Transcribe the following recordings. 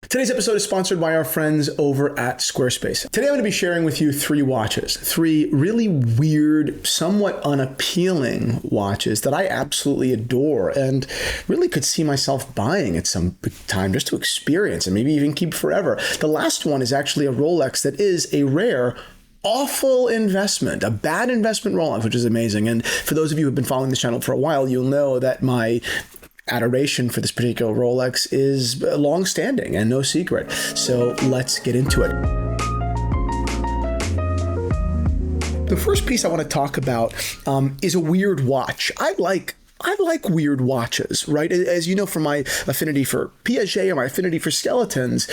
Today's episode is sponsored by our friends over at Squarespace. Today I'm going to be sharing with you 3 watches, 3 really weird, somewhat unappealing watches that I absolutely adore and really could see myself buying at some time just to experience and maybe even keep forever. The last one is actually a Rolex that is a rare, awful investment, a bad investment Rolex, which is amazing. And for those of you who have been following this channel for a while, you'll know that my adoration for this particular Rolex is long-standing and no secret. So let's get into it. The first piece I want to talk about is a weird watch. I like weird watches, right? As you know, from my affinity for Piaget or my affinity for skeletons,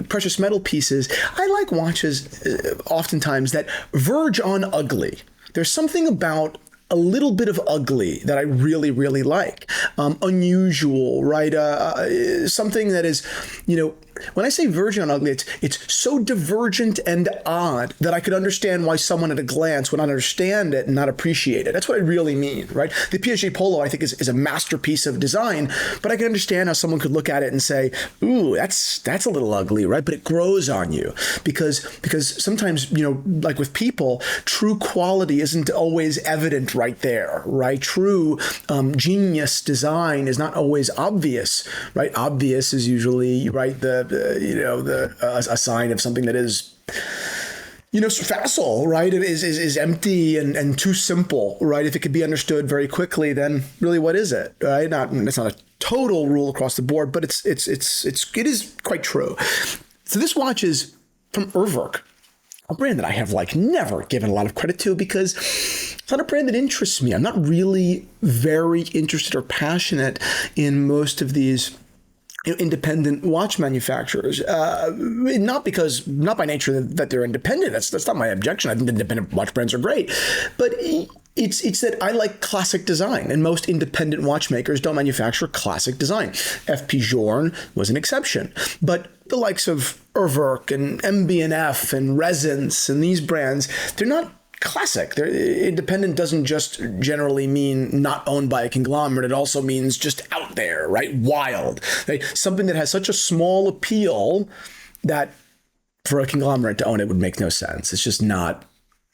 precious metal pieces, I like watches oftentimes that verge on ugly. There's something about a little bit of ugly that I really, really like. Unusual, right? Something that is, when I say verging on ugly, it's so divergent and odd that I could understand why someone at a glance would not understand it and not appreciate it. That's what I really mean, right? The Piaget Polo, I think, is a masterpiece of design, but I can understand how someone could look at it and say, ooh, that's a little ugly, right? But it grows on you because sometimes, like with people, true quality isn't always evident right there, right? True genius design is not always obvious, right? Obvious is usually, right, a sign of something that is, facile, right? It is empty and too simple, right? If it could be understood very quickly, then really, what is it, right? It's not a total rule across the board, but it is quite true. So this watch is from URWERK, a brand that I have never given a lot of credit to because it's not a brand that interests me. I'm not really very interested or passionate in most of these independent watch manufacturers, not by nature that they're independent. That's not my objection. I think independent watch brands are great, but it's that I like classic design, and most independent watchmakers don't manufacture classic design. F.P. Journe was an exception, but the likes of URWERK and MB&F and Ressence and these brands, they're not classic. Independent doesn't just generally mean not owned by a conglomerate. It also means just out there, right? Wild. Right? Something that has such a small appeal that for a conglomerate to own it would make no sense. It's not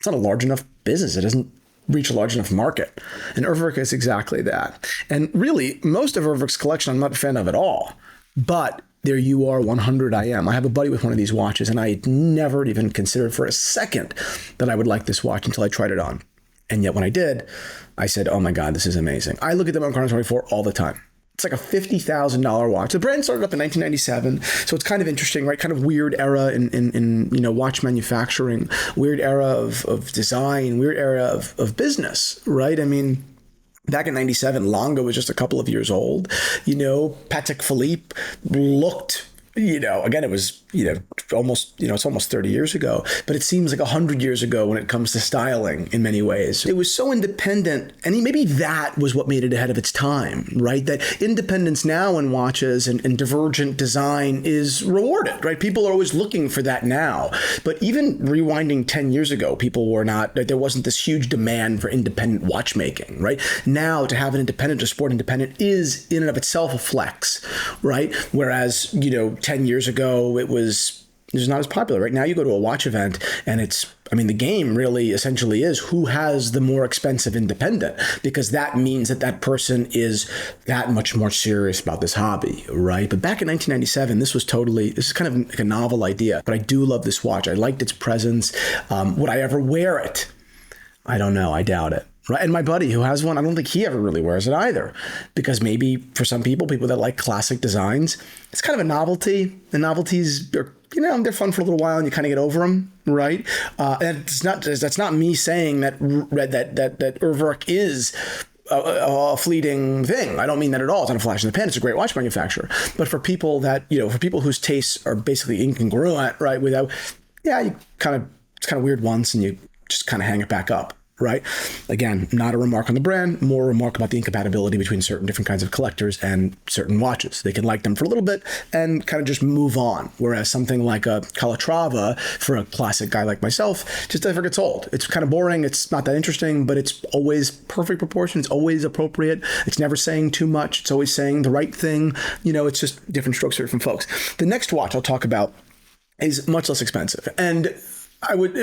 a large enough business. It doesn't reach a large enough market. And URWERK is exactly that. And really, most of URWERK's collection I'm not a fan of at all. But their UR-100 I am. I have a buddy with one of these watches, and I had never even considered for a second that I would like this watch until I tried it on. And yet when I did, I said, oh my God, this is amazing. I look at them on Chrono24 all the time. It's like a $50,000 watch. The brand started up in 1997, so it's kind of interesting, right? Kind of weird era in watch manufacturing, weird era of design, weird era of business, right? I mean, back in 97, Longa was just a couple of years old. Patek Philippe looked, again, it was, almost, it's almost 30 years ago, but it seems like 100 years ago when it comes to styling in many ways. It was so independent, and maybe that was what made it ahead of its time, right? That independence now in watches and divergent design is rewarded, right? People are always looking for that now. But even rewinding 10 years ago, there wasn't this huge demand for independent watchmaking, right? Now to have an independent or sport independent is in and of itself a flex, right? Whereas, 10 years ago, it was not as popular. Right now, you go to a watch event and the game really essentially is who has the more expensive independent, because that means that person is that much more serious about this hobby, right? But back in 1997, this is kind of like a novel idea, but I do love this watch. I liked its presence. Would I ever wear it? I don't know. I doubt it. Right. And my buddy who has one, I don't think he ever really wears it either, because maybe for some people that like classic designs, it's kind of a novelty. The novelties are, they're fun for a little while and you kind of get over them. Right. And that's not me saying that URWERK is a fleeting thing. I don't mean that at all. It's not a flash in the pan. It's a great watch manufacturer. But for people whose tastes are basically incongruent, right? It's kind of weird once and you just kind of hang it back up. right? Again, not a remark on the brand, more a remark about the incompatibility between certain different kinds of collectors and certain watches. They can like them for a little bit and kind of just move on. Whereas something like a Calatrava, for a classic guy like myself, just never gets old. It's kind of boring. It's not that interesting, but it's always perfect proportion. It's always appropriate. It's never saying too much. It's always saying the right thing. It's just different strokes for different folks. The next watch I'll talk about is much less expensive and I would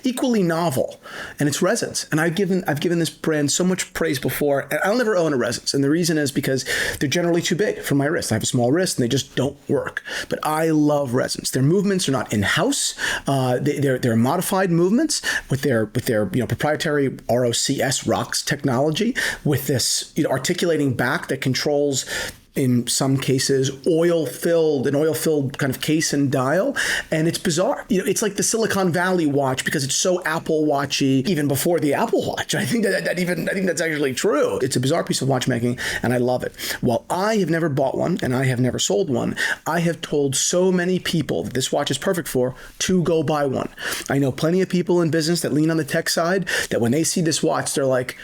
equally novel, and it's Ressence. And I've given this brand so much praise before, and I'll never own a Ressence. And the reason is because they're generally too big for my wrist. I have a small wrist, and they just don't work. But I love Ressence. Their movements are not in-house. They're modified movements with their proprietary ROCS technology, with this articulating back that controls, in some cases, oil-filled kind of case and dial. And it's bizarre. It's like the Silicon Valley watch because it's so Apple Watchy even before the Apple Watch. I think that's actually true. It's a bizarre piece of watchmaking, and I love it. While I have never bought one and I have never sold one, I have told so many people that this watch is perfect for to go buy one. I know plenty of people in business that lean on the tech side that when they see this watch, they're like,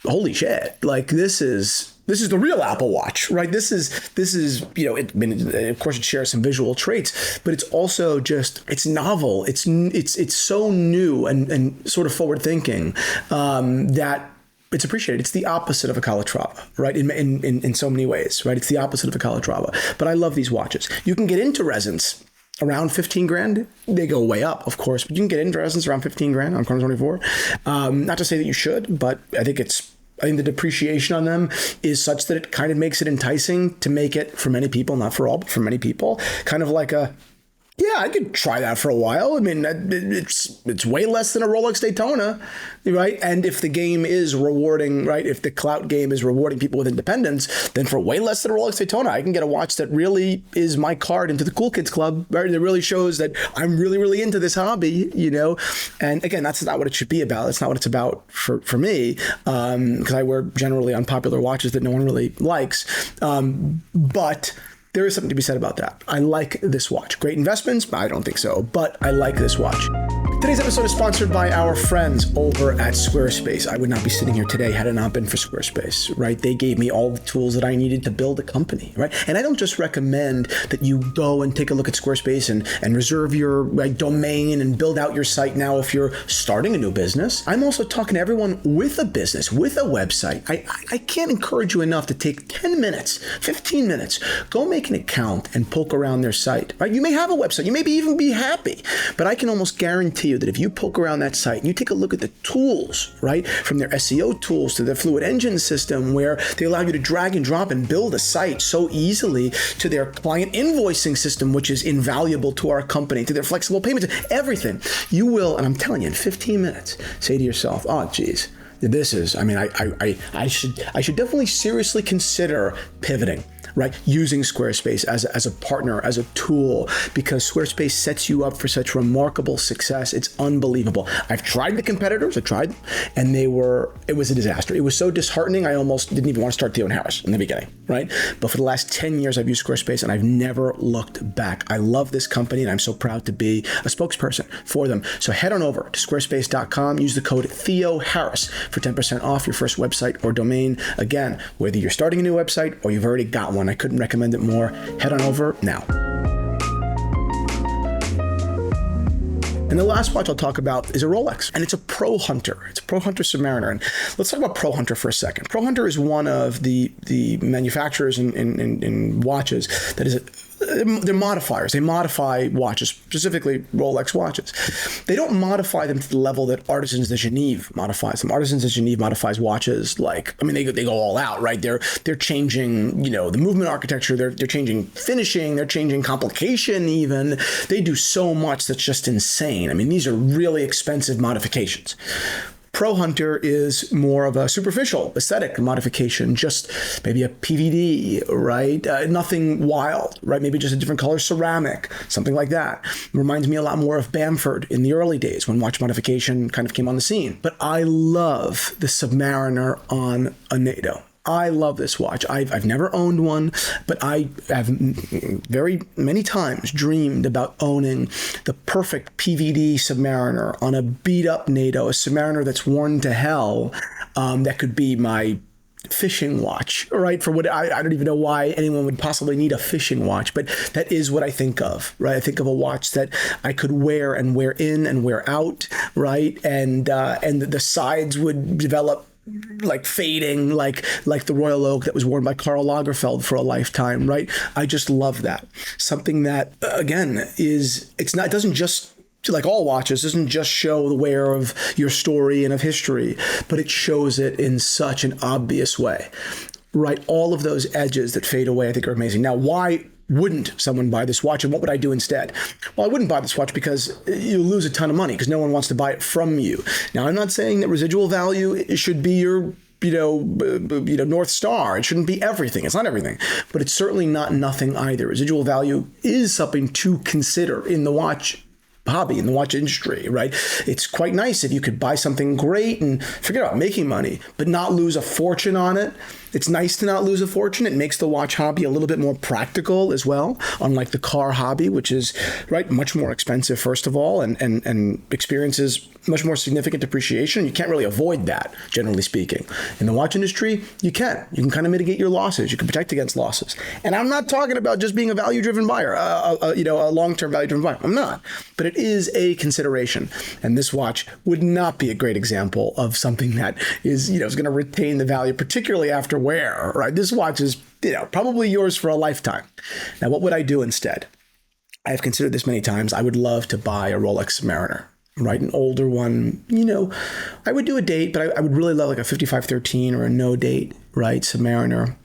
holy shit, like this is the real Apple Watch, right? This is of course it shares some visual traits, but it's also just, it's novel. It's so new and sort of forward thinking that it's appreciated. It's the opposite of a Calatrava, right? In so many ways, right? It's the opposite of a Calatrava. But I love these watches. You can get into Ressence around 15 grand. They go way up, of course, but you can get into Ressence around 15 grand on Chrono 24. Not to say that you should, but I think the depreciation on them is such that it kind of makes it enticing to make it, for many people, not for all, but for many people, kind of like I could try that for a while. I mean, it's way less than a Rolex Daytona, right? And if the game is rewarding, right? If the clout game is rewarding people with independence, then for way less than a Rolex Daytona, I can get a watch that really is my card into the cool kids club, right? It really shows that I'm really, really into this hobby, And again, that's not what it should be about. That's not what it's about for me, because I wear generally unpopular watches that no one really likes. But there is something to be said about that. I like this watch. Great investments? I don't think so, but I like this watch. Today's episode is sponsored by our friends over at Squarespace. I would not be sitting here today had it not been for Squarespace, right? They gave me all the tools that I needed to build a company, right? And I don't just recommend that you go and take a look at Squarespace and reserve your domain and build out your site now if you're starting a new business. I'm also talking to everyone with a business, with a website. I can't encourage you enough to take 10 minutes, 15 minutes, go make an account and poke around their site, right? You may have a website, you may even be happy, but I can almost guarantee you that if you poke around that site and you take a look at the tools, right, from their SEO tools to their Fluid Engine system, where they allow you to drag and drop and build a site so easily, to their client invoicing system, which is invaluable to our company, to their flexible payments, everything, you will, and I'm telling you, in 15 minutes, say to yourself, oh, geez, this is, I should definitely seriously consider pivoting, right? Using Squarespace as a partner, as a tool, because Squarespace sets you up for such remarkable success. It's unbelievable. I've tried the competitors, and it was a disaster. It was so disheartening, I almost didn't even want to start Theo and Harris in the beginning, right? But for the last 10 years, I've used Squarespace and I've never looked back. I love this company and I'm so proud to be a spokesperson for them. So head on over to squarespace.com, use the code Theo Harris for 10% off your first website or domain. Again, whether you're starting a new website or you've already got one, I couldn't recommend it more. Head on over now. And the last watch I'll talk about is a Rolex, and it's a Pro Hunter. It's a Pro Hunter Submariner. And let's talk about Pro Hunter for a second. Pro Hunter is one of the manufacturers in watches that is they're modifiers. They modify watches, specifically Rolex watches. They don't modify them to the level that Artisans de Genève modifies them. Artisans de Genève modifies watches they go all out, right? They're changing, the movement architecture. They're changing finishing. They're changing complication even. They do so much that's just insane. These are really expensive modifications. Pro Hunter is more of a superficial aesthetic modification, just maybe a PVD, right? Nothing wild, right? Maybe just a different color ceramic, something like that. It reminds me a lot more of Bamford in the early days when watch modification kind of came on the scene. But I love the Submariner on a NATO. I love this watch. I've never owned one, but I have very many times dreamed about owning the perfect PVD Submariner on a beat up NATO, a Submariner that's worn to hell. That could be my fishing watch, right? For what I don't even know why anyone would possibly need a fishing watch, but that is what I think of, right? I think of a watch that I could wear and wear in and wear out, right? And the sides would develop like fading, like the Royal Oak that was worn by Karl Lagerfeld for a lifetime, right? I just love that. Something that, again, it doesn't just, like all watches, doesn't just show the wear of your story and of history, but it shows it in such an obvious way, right? All of those edges that fade away, I think, are amazing. Now, why wouldn't someone buy this watch, and what would I do instead? Well, I wouldn't buy this watch because you lose a ton of money because no one wants to buy it from you. Now, I'm not saying that residual value should be your North Star. It shouldn't be everything. It's not everything, but it's certainly not nothing either. Residual value is something to consider in the watch hobby, in the watch industry, right? It's quite nice if you could buy something great and forget about making money, but not lose a fortune on it. It's nice to not lose a fortune. It makes the watch hobby a little bit more practical as well, unlike the car hobby, which is, right, much more expensive, first of all, and experiences much more significant depreciation. You can't really avoid that, generally speaking. In the watch industry, you can. You can kind of mitigate your losses. You can protect against losses. And I'm not talking about just being a value-driven buyer, a long-term value-driven buyer. I'm not. But it is a consideration. And this watch would not be a great example of something that is going to retain the value, particularly after wear, right? This watch is, probably yours for a lifetime. Now, what would I do instead? I have considered this many times. I would love to buy a Rolex Submariner, right? An older one. I would do a date, but I would really love like a 5513 or a no date, right? Submariner.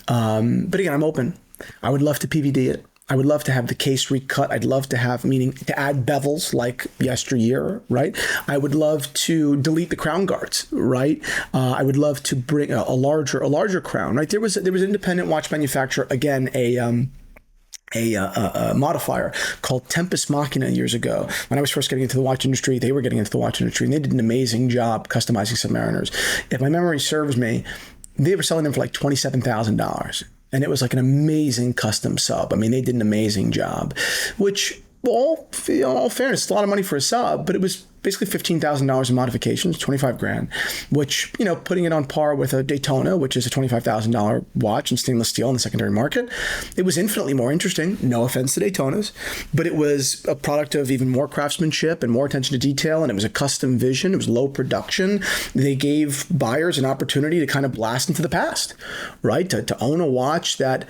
But again, I'm open. I would love to PVD it. I would love to have the case recut. I'd love to have, meaning to add bezels like yesteryear, right? I would love to delete the crown guards, right? I would love to bring a larger crown, right? There was an independent watch manufacturer, again, a modifier called Tempest Machina years ago. When I was first getting into the watch industry, they were getting into the watch industry, and they did an amazing job customizing Submariners. If my memory serves me, they were selling them for like $27,000. And it was like an amazing custom sub. I mean, they did an amazing job, which, all fairness, it's a lot of money for a sub, but it was basically $15,000 in modifications, $25,000, which, putting it on par with a Daytona, which is a $25,000 watch in stainless steel in the secondary market, it was infinitely more interesting. No offense to Daytonas, but it was a product of even more craftsmanship and more attention to detail, and it was a custom vision. It was low production. They gave buyers an opportunity to kind of blast into the past, right? To own a watch that,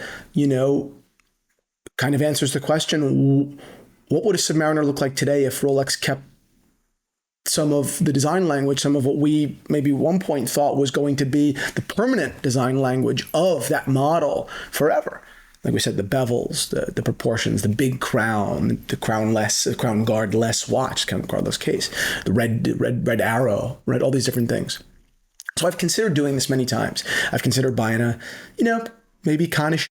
kind of answers the question, what would a Submariner look like today if Rolex kept some of the design language, some of what we maybe at one point thought was going to be the permanent design language of that model forever? Like we said, the bezels, the proportions, the big crown, the crown guard less watch, crown guardless case, the red arrow, right? All these different things. So I've considered doing this many times. I've considered buying a, maybe kind of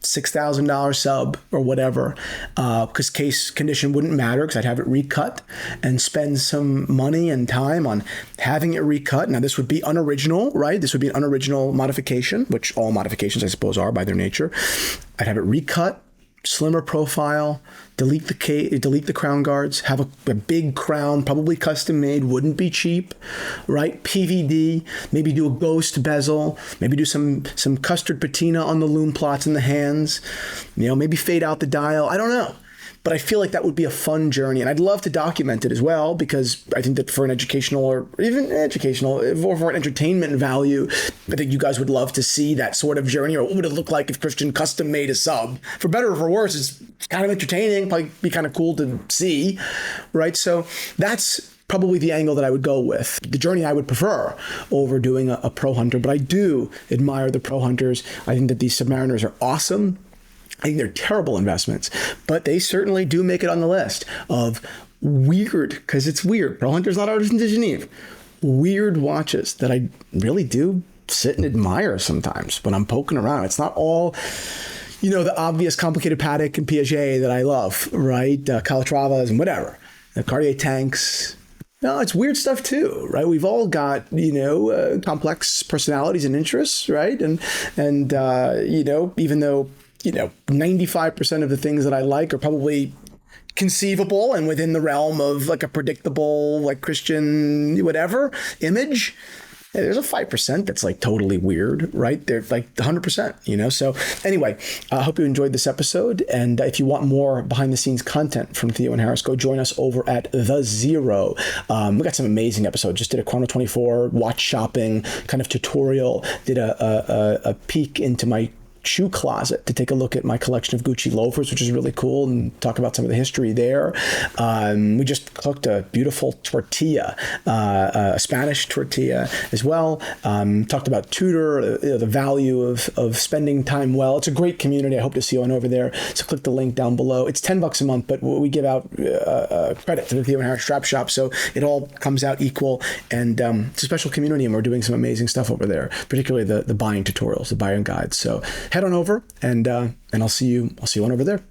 $6,000 sub or whatever, because case condition wouldn't matter because I'd have it recut and spend some money and time on having it recut. Now, this would be unoriginal, right? This would be an unoriginal modification, which all modifications, I suppose, are by their nature. I'd have it recut, slimmer profile, delete the crown guards, have a big crown, probably custom made, wouldn't be cheap, right? PVD, maybe do a ghost bezel, maybe do some custard patina on the lume plots in the hands, maybe fade out the dial. I don't know. But I feel like that would be a fun journey. And I'd love to document it as well, because I think that for an educational or even educational or for an entertainment value, I think you guys would love to see that sort of journey. Or what would it look like if Christian custom made a sub? For better or for worse, it's kind of entertaining, probably be kind of cool to see, right? So that's probably the angle that I would go with, the journey I would prefer over doing a Pro Hunter. But I do admire the Pro Hunters. I think that these Submariners are awesome. I think they're terrible investments, but they certainly do make it on the list of weird, because it's weird. Pro Hunter's not Artisan de Genève. Weird watches that I really do sit and admire sometimes when I'm poking around. It's not all, the obvious complicated Patek and Piaget that I love, right? Calatravas and whatever. The Cartier tanks, No, it's weird stuff too, right? We've all got, complex personalities and interests, right? And even though, 95% of the things that I like are probably conceivable and within the realm of like a predictable, like Christian, whatever image, there's a 5% that's like totally weird, right? They're like 100%, So anyway, I hope you enjoyed this episode. And if you want more behind the scenes content from Theo and Harris, go join us over at The Zero. We got some amazing episodes. Just did a Chrono 24 watch shopping kind of tutorial, did a peek into my shoe closet to take a look at my collection of Gucci loafers, which is really cool, and talk about some of the history there. We just cooked a beautiful tortilla, a Spanish tortilla as well. Talked about Tudor, the value of spending time well. It's a great community. I hope to see you on over there. So click the link down below. It's $10 a month, but we give out credit to the Theo and Harris Strap Shop, so it all comes out equal. And it's a special community, and we're doing some amazing stuff over there, particularly the buying tutorials, the buying guides. So head on over, and I'll see you on over there.